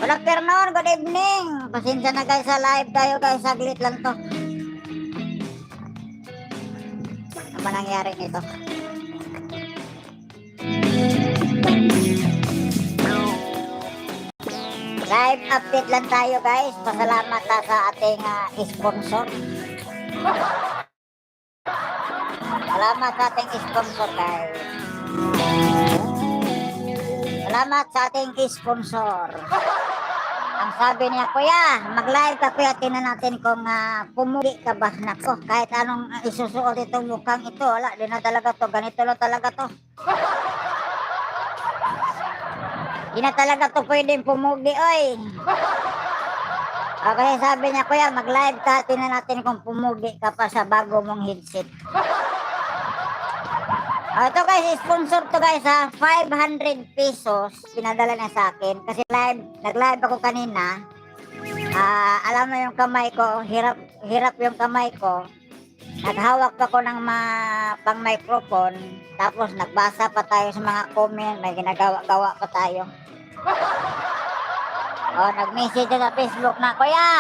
Good afternoon, good evening. Pasensya na guys sa live tayo guys, saglit lang to. Ano ba nangyari nito? Live update lang tayo guys. Pasalamat sa ating sponsor. Salamat sa ating sponsor guys. Salamat sa ating sponsor. Ang sabi niya, kuya, mag-live ka kuya, tinan natin kung pumugi ka ba. Nako, kahit anong isusuot itong mukhang ito, wala, di na talaga to, ganito lang talaga to. Di na talaga to pwedeng pumugi, oy. Okay, sabi niya, kuya, mag-live ka, tinan natin kung pumugi ka pa sa bago mong headset. Ito guys, sponsor to guys ha, 500 pesos pinadala niya sa akin kasi nag-live ako kanina. Alam mo yung kamay ko, hirap yung kamay ko. Naghawak pa ko ng pang microphone, tapos nagbasa pa tayo sa mga comment, may ginagawa-gawa pa tayo. Nag-message sa Facebook na, kuya,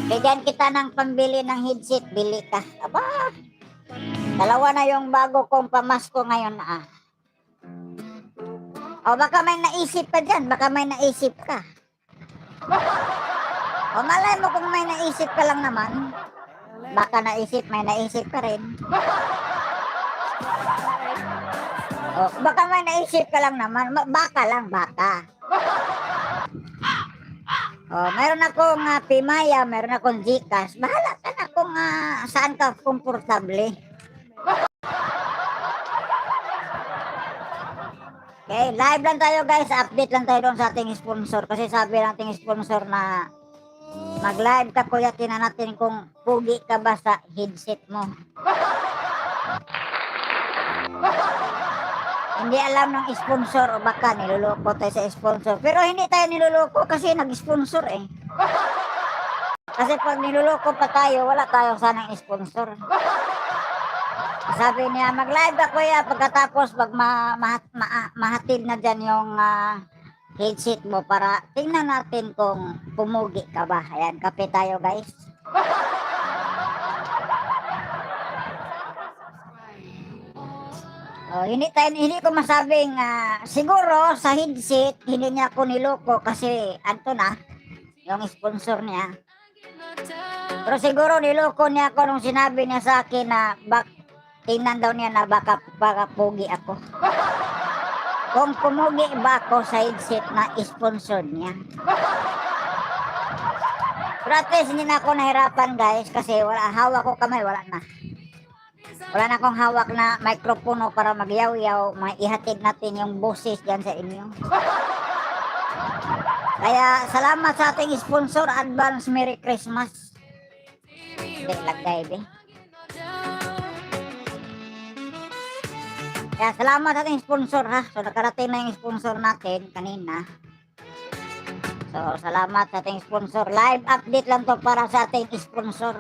bigyan kita ng pambili ng headset, bili ka. Aba, dalawa na yung bago kong pamasko ngayon baka may naisip ka dyan, baka may naisip ka. Malay mo kung may naisip ka lang naman. Baka may naisip ka rin. Baka may naisip ka lang naman, baka lang, baka. Meron akong Pimaya, meron akong Gcash. Bahala ka na kung saan ka komportable. Okay, live lang tayo guys, update lang tayo doon sa ating sponsor kasi sabi ng ating sponsor na mag-live ka kuya, tinan natin kung pugi ka ba sa headset mo. Hindi alam ng sponsor o baka niluloko tayo sa sponsor, pero hindi tayo niluloko kasi nag-sponsor kasi pag niluloko pa tayo, wala tayo sanang sponsor. Sabi niya, mag-live ka kuya, pagkatapos pag mahatid na dyan yung headset mo para tingnan natin kung pumugi ka ba. Ayan, kape tayo guys. Hindi ko masabing siguro sa headset hindi niya ako niloko kasi anto na yung sponsor niya. Pero siguro niloko niya ako nung sinabi niya sa akin na tingnan daw niya na baka pugi ako. Kung pumugi ba ako sa headset na sponsor niya. Pero at least hindi na ako nahirapan guys kasi hawak ko kamay, wala na. Wala na akong hawak na microphone para magyaw-yaw, ihatid natin yung boses dyan sa inyo. Kaya salamat sa ating sponsor, advance Merry Christmas. Lagay be. Kaya salamat sa ating sponsor ha. So nakarating na yung sponsor natin kanina. So salamat sa ating sponsor. Live update lang to para sa ating sponsor.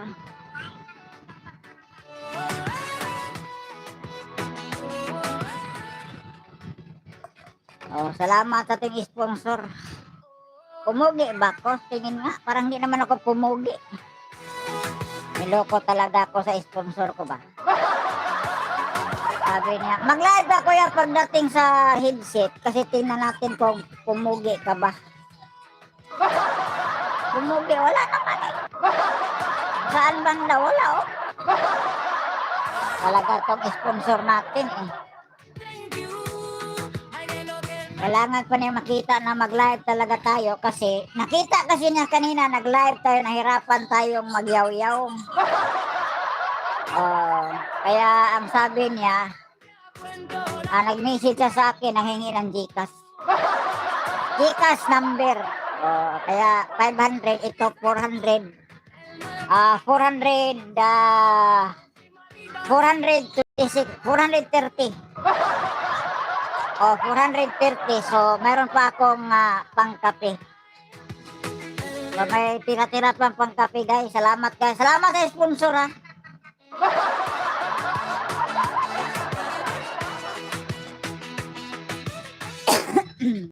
Salamat sa ating sponsor. Pumugi ba ako? Tingin nga, parang hindi naman ako pumugi. Niloko talaga ako sa sponsor ko ba? Sabi niya, mag-live ka kuya pagdating sa headset kasi tingnan natin kung pumugi ka ba. Pumugi, wala naman Saan banda? Wala Talaga tong sponsor natin Kailangan pa niya makita na mag-live talaga tayo kasi nakita kasi niya kanina nag-live tayo, nahirapan tayong magyaw-yaw. Kaya ang sabi niya, nag-message siya sa akin, nanghingi ng Gcash number. Kaya 500, ito 400. 430. 430. So, mayroon pa akong pangkape. So, may tira-tira pang pangkape guys. Salamat guys. Salamat sa sponsor ha.